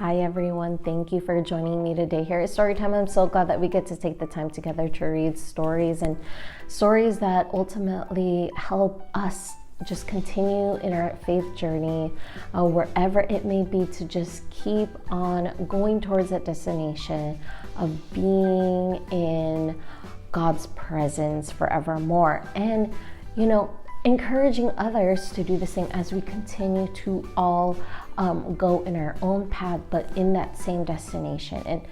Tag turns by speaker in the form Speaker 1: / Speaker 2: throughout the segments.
Speaker 1: Hi everyone, thank you for joining me today here at Storytime. I'm so glad that we get to take the time together to read stories and stories that ultimately help us just continue in our faith journey, wherever it may be, to just keep on going towards that destination of being in God's presence forevermore. And encouraging others to do the same as we continue to all go in our own path, but in that same destination.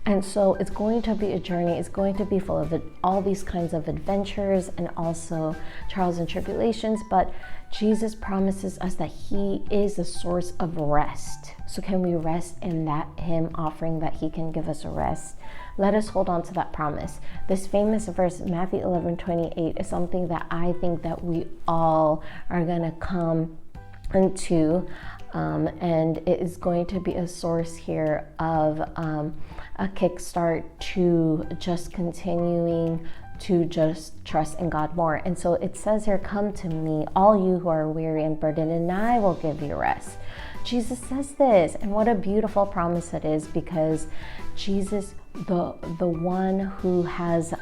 Speaker 1: And so it's going to be a journey. It's going to be full of all these kinds of adventures and also trials and tribulations. But Jesus promises us that He is the source of rest. So can we rest in that Him offering that He can give us a rest? Let us hold on to that promise. This famous verse, Matthew 11:28, is something that I think that we all are going to come into. And it is going to be a source here of a kickstart to just continuing to just trust in God more. And so it says here, "Come to me, all you who are weary and burdened, and I will give you rest." Jesus says this, and what a beautiful promise it is, because Jesus, the one who has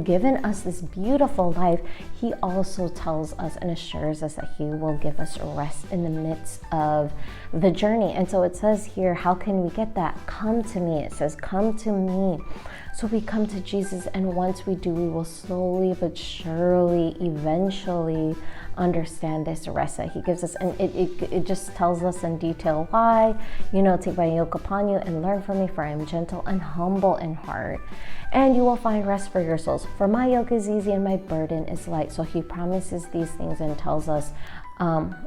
Speaker 1: given us this beautiful life, He also tells us and assures us that He will give us rest in the midst of the journey. And so it says here, how can we get that? Come to me. It says, come to me. So we come to Jesus, and once we do, we will slowly but surely eventually understand this rest that He gives us. And it just tells us in detail why. Take my yoke upon you and learn from me, for I am gentle and humble in heart, and you will find rest for your souls. For my yoke is easy and my burden is light. So He promises these things and tells us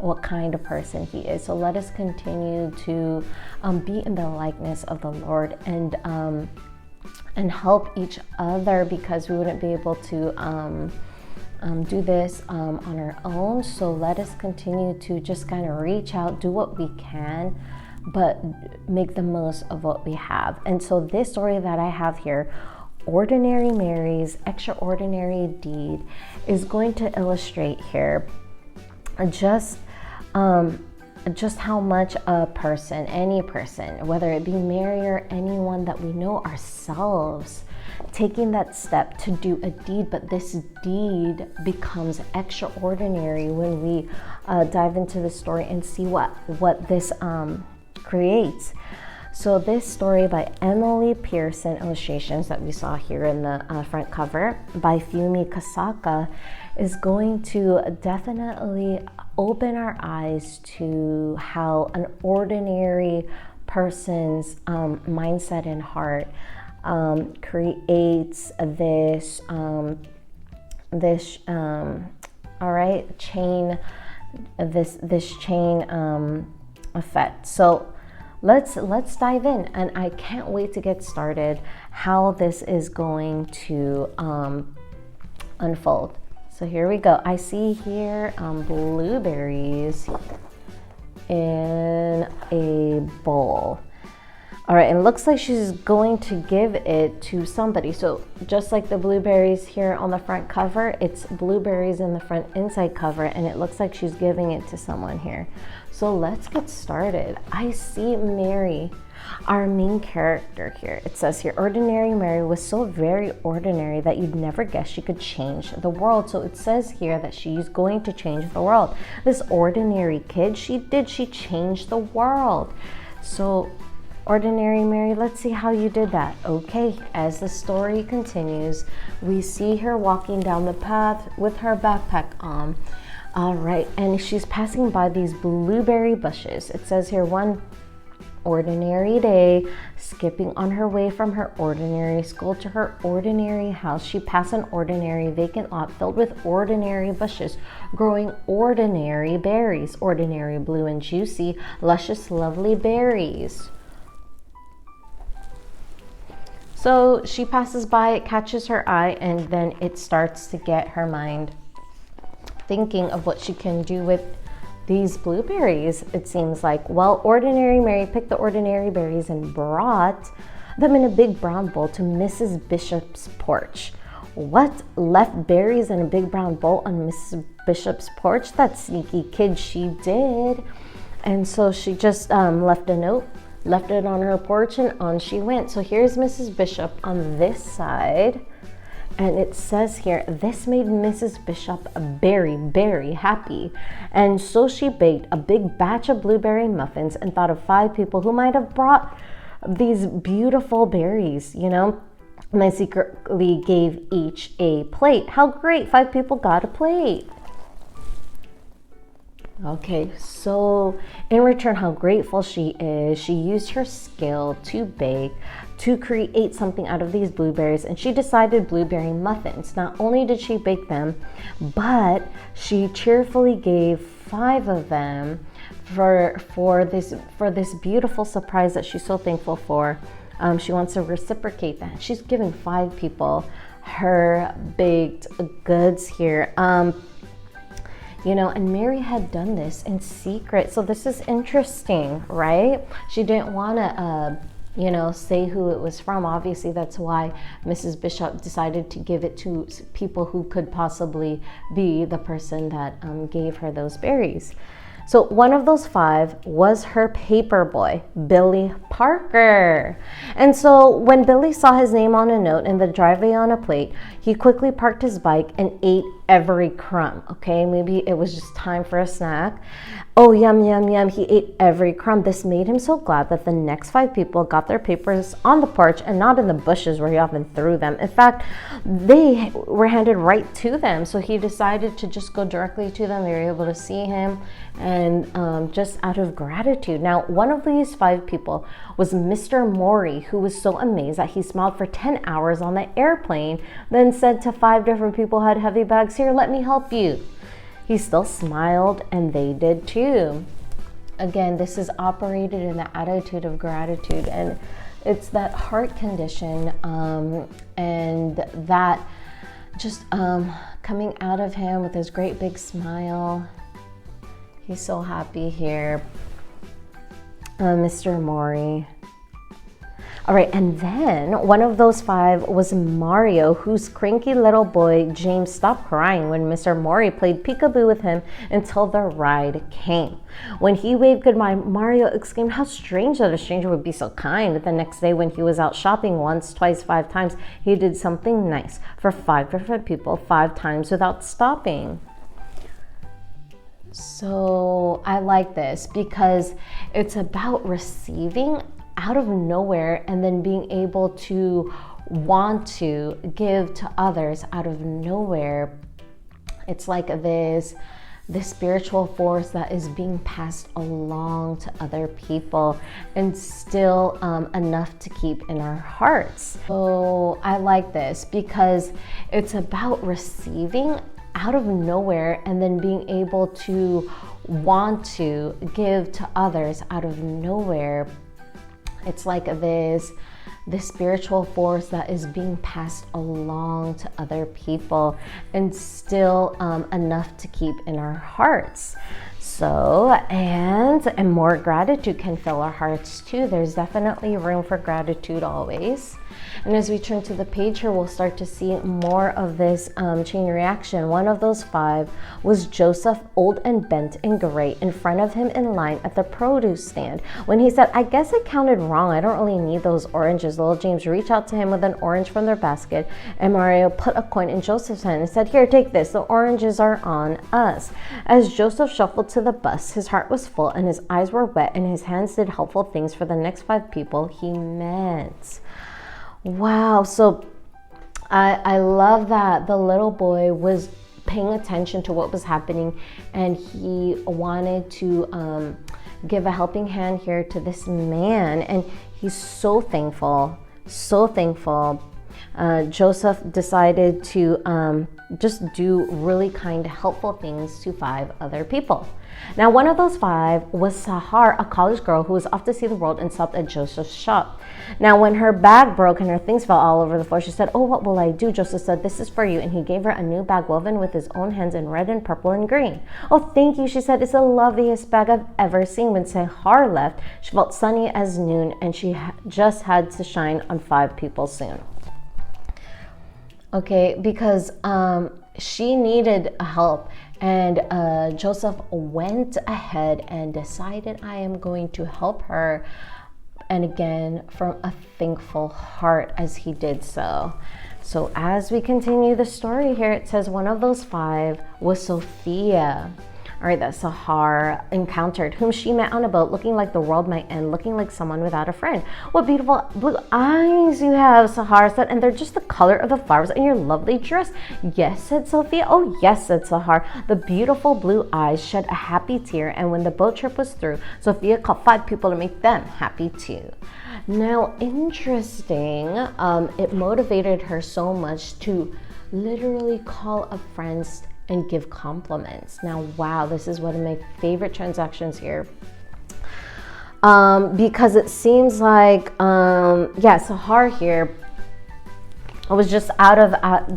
Speaker 1: what kind of person He is. So let us continue to be in the likeness of the Lord and help each other, because we wouldn't be able to do this on our own. So let us continue to just kind of reach out, do what we can, but make the most of what we have. And so this story that I have here, Ordinary Mary's Extraordinary Deed, is going to illustrate here just how much a person, any person, whether it be Mary or anyone that we know ourselves, taking that step to do a deed, but this deed becomes extraordinary when we dive into the story and see what this creates. So this story by Emily Pearson, illustrations that we saw here in the front cover by Fumi Kasaka, is going to definitely open our eyes to how an ordinary person's mindset and heart creates this chain effect. So let's dive in, and I can't wait to get started how this is going to unfold. So here we go. I see here blueberries in a bowl. All right, and it looks like she's going to give it to somebody. So just like the blueberries here on the front cover, it's blueberries in the front inside cover, and it looks like she's giving it to someone here. So let's get started. I see Mary, our main character here. It says here, Ordinary Mary was so very ordinary that you'd never guess she could change the world. So it says here that she's going to change the world. This ordinary kid, she changed the world. So Ordinary Mary, let's see how you did that. Okay, as the story continues, we see her walking down the path with her backpack on. All right, and she's passing by these blueberry bushes. It says here, one ordinary day, skipping on her way from her ordinary school to her ordinary house, she passed an ordinary vacant lot filled with ordinary bushes, growing ordinary berries, ordinary blue and juicy, luscious, lovely berries. So she passes by, it catches her eye, and then it starts to get her mind thinking of what she can do with these blueberries. It seems like, well, Ordinary Mary picked the ordinary berries and brought them in a big brown bowl to Mrs. Bishop's porch. What? Left berries in a big brown bowl on Mrs. Bishop's porch? That sneaky kid, she did. And so she just left a note, left it on her porch, and on she went. So here's Mrs. Bishop on this side. And it says here, this made Mrs. Bishop very, very happy. And so she baked a big batch of blueberry muffins and thought of 5 people who might have brought these beautiful berries, you know, and I secretly gave each a plate. How great, 5 people got a plate. Okay, so in return, how grateful she is. She used her skill to bake, to create something out of these blueberries, and she decided blueberry muffins. Not only did she bake them, but she cheerfully gave 5 of them for this beautiful surprise that she's so thankful for. She wants to reciprocate that. She's giving 5 people her baked goods here. You know, and Mary had done this in secret. So this is interesting, right? She didn't want to, you know, say who it was from. Obviously, that's why Mrs. Bishop decided to give it to people who could possibly be the person that gave her those berries. So one of those 5 was her paper boy, Billy Parker. And so when Billy saw his name on a note in the driveway on a plate, he quickly parked his bike and ate every crumb. Okay, maybe it was just time for a snack. Oh, yum, yum, yum. He ate every crumb. This made him so glad that the next 5 people got their papers on the porch and not in the bushes where he often threw them. In fact, they were handed right to them. So he decided to just go directly to them. They were able to see him, and just out of gratitude. Now, one of these 5 people was Mr. Morey, who was so amazed that he smiled for 10 hours on the airplane, then said to 5 different people who had heavy bags, "Here, let me help you." He still smiled, and they did too. Again, this is operated in the attitude of gratitude, and it's that heart condition and that just coming out of him with his great big smile. He's so happy here, Mr. Morey. All right, and then one of those 5 was Mario, whose cranky little boy James stopped crying when Mr. Morey played peekaboo with him until the ride came. When he waved goodbye, Mario exclaimed, "How strange that a stranger would be so kind." The next day, when he was out shopping once, twice, 5 times, he did something nice for 5 different people 5 times without stopping. So I like this because it's about receiving out of nowhere and then being able to want to give to others out of nowhere. It's like this spiritual force that is being passed along to other people, and still enough to keep in our hearts. So I like this because it's about receiving out of nowhere and then being able to want to give to others out of nowhere. It's like this spiritual force that is being passed along to other people, and still enough to keep in our hearts. So, and more gratitude can fill our hearts too. There's definitely room for gratitude always. And as we turn to the page here, we'll start to see more of this chain reaction. One of those 5 was Joseph, old and bent and gray, in front of him in line at the produce stand. When he said, "I guess I counted wrong. I don't really need those oranges," little James reached out to him with an orange from their basket, and Mario put a coin in Joseph's hand and said, "Here, take this. The oranges are on us." As Joseph shuffled to the bus, his heart was full and his eyes were wet, and his hands did helpful things for the next 5 people he met. Wow, so I love that the little boy was paying attention to what was happening, and he wanted to give a helping hand here to this man, and he's so thankful, so thankful. Joseph decided to just do really kind, helpful things to 5 other people. Now, one of those 5 was Sahar, a college girl who was off to see the world and stopped at Joseph's shop. Now, when her bag broke and her things fell all over the floor, she said, "Oh, what will I do?" Joseph said, "This is for you." And he gave her a new bag woven with his own hands in red and purple and green. "Oh, thank you," she said. "It's the loveliest bag I've ever seen." When Sahar left, she felt sunny as noon, and she just had to shine on 5 people soon. Okay, because she needed help, And Joseph went ahead and decided, I am going to help her. And again, from a thankful heart as he did so. So as we continue the story here, it says one of those 5 was Sophia. All right, that Sahar encountered, whom she met on a boat, looking like the world might end, looking like someone without a friend. What beautiful blue eyes you have, Sahar said, and they're just the color of the flowers in your lovely dress. Yes, said Sophia. Oh, yes, said Sahar. The beautiful blue eyes shed a happy tear, and when the boat trip was through, Sophia called 5 people to make them happy too. Now, interesting, it motivated her so much to literally call up friends and give compliments. Now, wow, this is one of my favorite transactions here. Because it seems like, Sahar here was just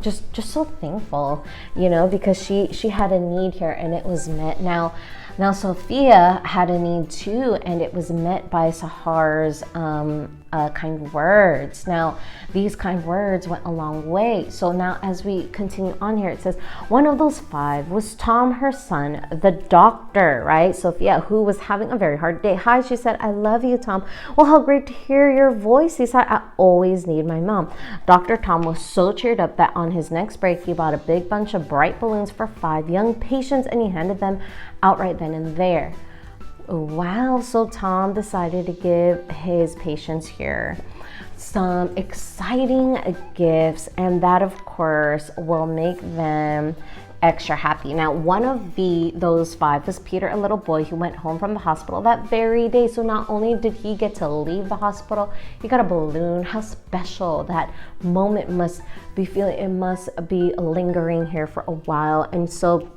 Speaker 1: just so thankful, because she had a need here and it was met. Now Sophia had a need too, and it was met by Sahar's kind words. Now, these kind words went a long way. So now as we continue on here, it says, one of those 5 was Tom, her son, the doctor, right? Sophia, who was having a very hard day. Hi, she said, I love you, Tom. Well, how great to hear your voice. He said, I always need my mom. Dr. Tom was so cheered up that on his next break, he bought a big bunch of bright balloons for 5 young patients, and he handed them out right then and there. Wow, so Tom decided to give his patients here some exciting gifts, and that of course will make them extra happy. Now, one of those 5 was Peter, a little boy who went home from the hospital that very day. So not only did he get to leave the hospital, he got a balloon. How special that moment must be feeling. It must be lingering here for a while. And so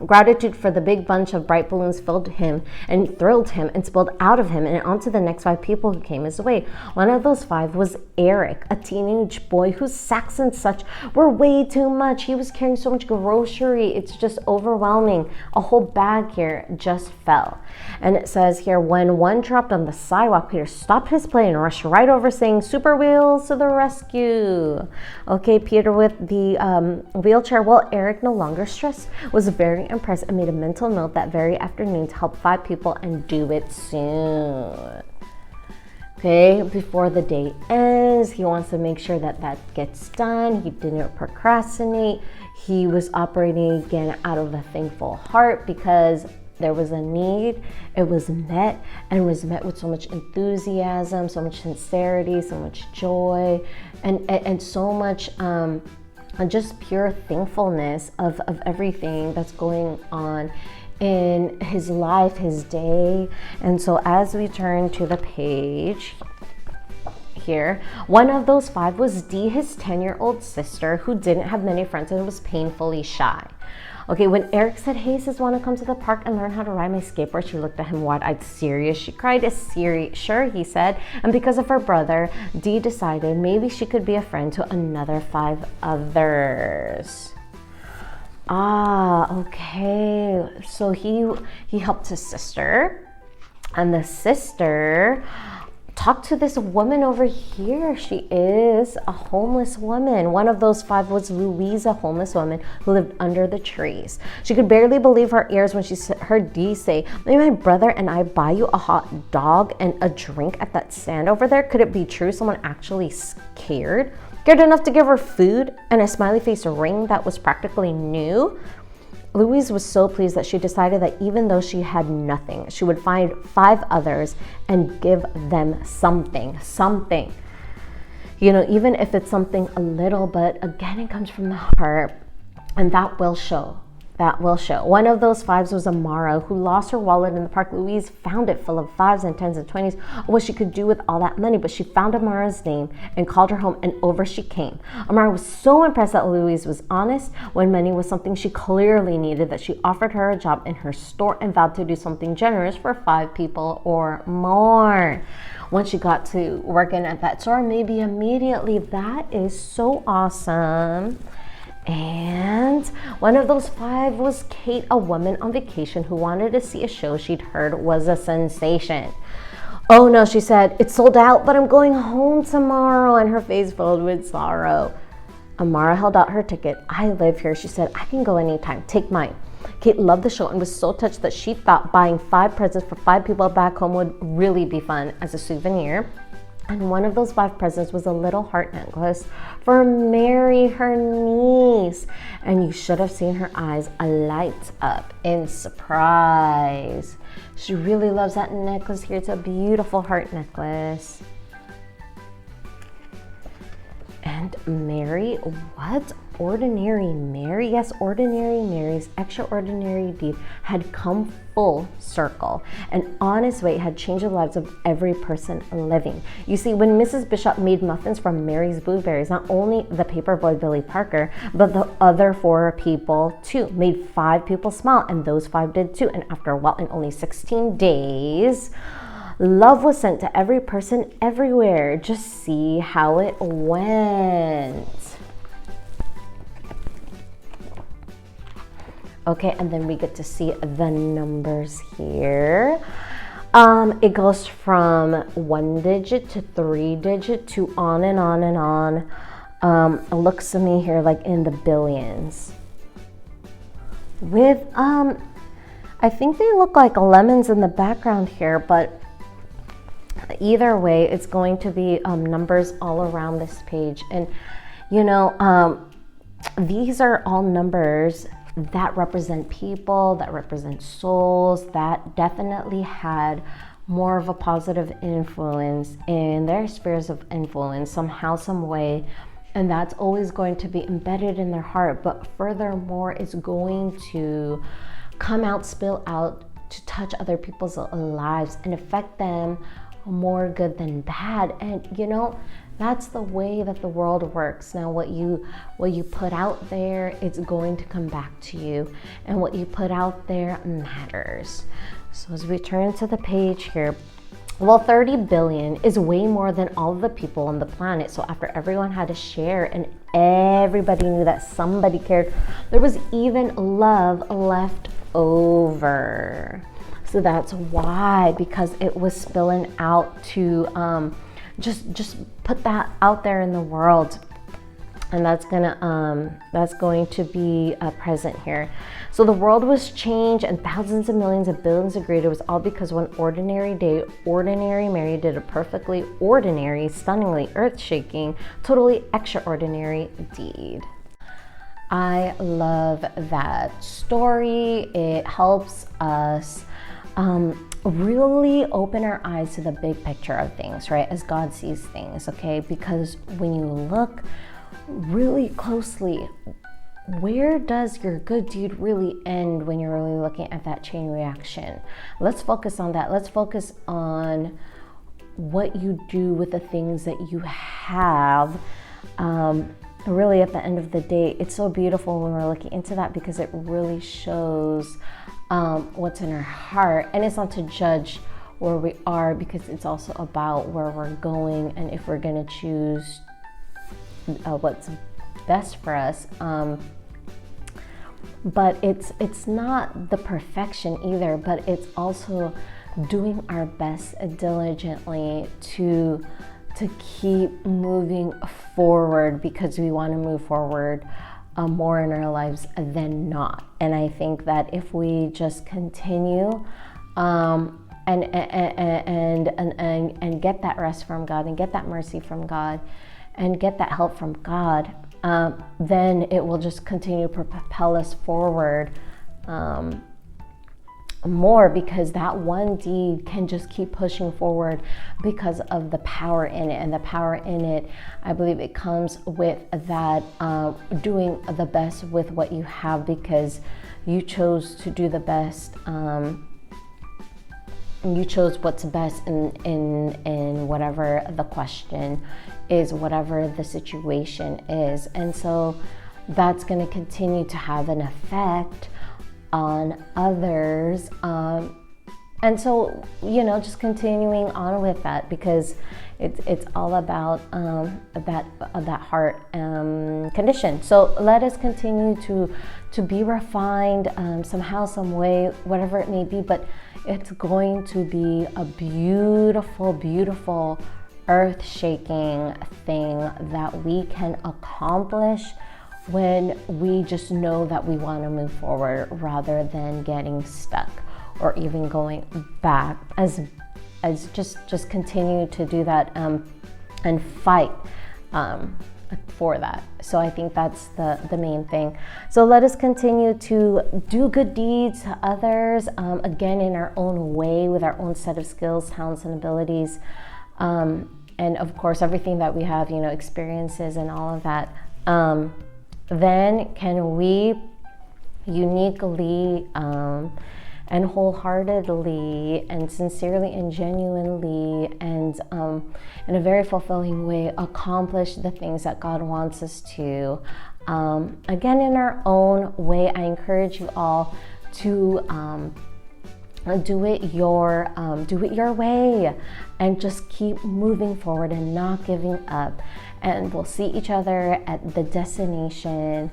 Speaker 1: gratitude for the big bunch of bright balloons filled him and thrilled him and spilled out of him and onto the next 5 people who came his way. One of those 5 was Eric, a teenage boy whose sacks and such were way too much. He was carrying so much grocery. It's just overwhelming. A whole bag here just fell. And it says here, when one dropped on the sidewalk, Peter stopped his play and rushed right over, saying, super wheels to the rescue. Okay, Peter with the wheelchair. Well, Eric, no longer stressed, was very impressed and made a mental note that very afternoon to help 5 people and do it soon. Okay, before the day ends, he wants to make sure that that gets done. He didn't procrastinate. He was operating again out of a thankful heart because there was a need. It was met, and was met with so much enthusiasm, so much sincerity, so much joy, and so much just pure thankfulness of everything that's going on in his life, his day. And so as we turn to the page here, one of those 5 was Dee, his 10-year-old sister, who didn't have many friends and was painfully shy. Okay, when Eric said, hey, sis, want to come to the park and learn how to ride my skateboard? She looked at him wide-eyed, serious. She cried, serious. Sure, he said. And because of her brother, Dee decided maybe she could be a friend to another 5 others. Okay. So he helped his sister, and the sister talk to this woman over here. She is a homeless woman. One of those 5 was Louise, a homeless woman who lived under the trees. She could barely believe her ears when she heard Dee say, may my brother and I buy you a hot dog and a drink at that stand over there? Could it be true? Someone actually scared enough to give her food and a smiley face ring that was practically new? Louise was so pleased that she decided that even though she had nothing, she would find 5 others and give them something. Even if it's something a little, but again, it comes from the heart, and that will show. One of those 5s was Amara, who lost her wallet in the park. Louise found it full of 5s and 10s and 20s, what she could do with all that money, but she found Amara's name and called her home, and over she came. Amara was so impressed that Louise was honest when money was something she clearly needed that she offered her a job in her store and vowed to do something generous for 5 people or more. Once she got to working at that store, maybe immediately. That is so awesome. And one of those 5 was Kate, a woman on vacation who wanted to see a show she'd heard was a sensation. Oh no, she said, it's sold out, but I'm going home tomorrow, and her face filled with sorrow. Amara held out her ticket. I live here, she said. I can go anytime. Take mine. Kate loved the show and was so touched that she thought buying 5 presents for 5 people back home would really be fun as a souvenir. And one of those 5 presents was a little heart necklace for Mary, her niece. And you should have seen her eyes light up in surprise. She really loves that necklace here. It's a beautiful heart necklace. And Mary, what? Ordinary Mary? Yes, Ordinary Mary's extraordinary deed had come full circle and on its way had changed the lives of every person living. You see, when Mrs. Bishop made muffins from Mary's blueberries, not only the paperboy Billy Parker, but the other 4 people too made 5 people smile, and those 5 did too. And after a while, in only 16 days, love was sent to every person everywhere. Just see how it went. Okay, and then we get to see the numbers here. It goes from 1 digit to 3 digit to on and on and on. It looks to me here like in the billions. With, I think they look like lemons in the background here, but either way, it's going to be numbers all around this page. And, you know, these are all numbers that represent people, that represent souls, that definitely had more of a positive influence in their spheres of influence somehow, some way. And that's always going to be embedded in their heart. But furthermore, it's going to come out, spill out, to touch other people's lives and affect them more good than bad. And you know, that's the way that the world works. Now what you put out there, it's going to come back to you, and what you put out there matters. So as we turn to the page here, well, 30 billion is way more than all of the people on the planet. So after everyone had to share and everybody knew that somebody cared, there was even love left over. So that's why, because it was spilling out to just put that out there in the world. And that's going to be present here. So the world was changed, and thousands of millions of billions agreed. It was all because one ordinary day, Ordinary Mary did a perfectly ordinary, stunningly earth-shaking, totally extraordinary deed. I love that story. It helps us really open our eyes to the big picture of things, right? As God sees things, okay? Because when you look really closely, where does your good deed really end when you're really looking at that chain reaction? Let's focus on that. Let's focus on what you do with the things that you have. Really, at the end of the day, it's so beautiful when we're looking into that, because it really shows what's in our heart. And it's not to judge where we are, because it's also about where we're going and if we're going to choose what's best for us. But it's not the perfection either, but it's also doing our best diligently to keep moving forward, because we want to move forward more in our lives than not. And I think that if we just continue and get that rest from God, and get that mercy from God, and get that help from God, then it will just continue to propel us forward more, because that one deed can just keep pushing forward because of the power in it. And the power in it, I believe it comes with that doing the best with what you have, because you chose to do the best. You chose what's best in whatever the question is, whatever the situation is. And so that's going to continue to have an effect on others, and so, you know, just continuing on with that, because it's all about that heart condition. So let us continue to be refined somehow, some way, whatever it may be. But it's going to be a beautiful, beautiful, earth-shaking thing that we can accomplish when we just know that we want to move forward rather than getting stuck or even going back, as just continue to do that and fight for that. So I think that's the main thing. So let us continue to do good deeds to others, again, in our own way, with our own set of skills, talents, and abilities. And of course, everything that we have, experiences and all of that. Then can we uniquely and wholeheartedly and sincerely and genuinely and in a very fulfilling way accomplish the things that God wants us to. Again, in our own way. I encourage you all to do it your way, and just keep moving forward and not giving up. And we'll see each other at the destination,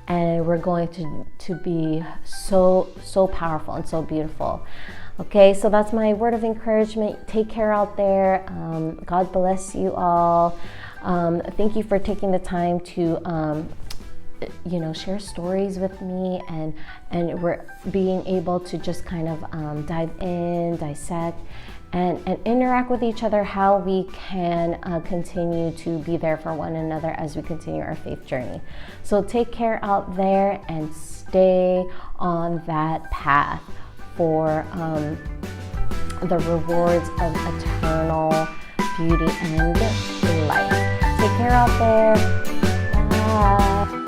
Speaker 1: and we're going to be so powerful and so beautiful. Okay, so that's my word of encouragement. Take care out there. God bless you all. Thank you for taking the time to share stories with me, and we're being able to just kind of dive in, dissect, and interact with each other, how we can continue to be there for one another as we continue our faith journey. So take care out there and stay on that path for the rewards of eternal beauty and life. Take care out there. Bye.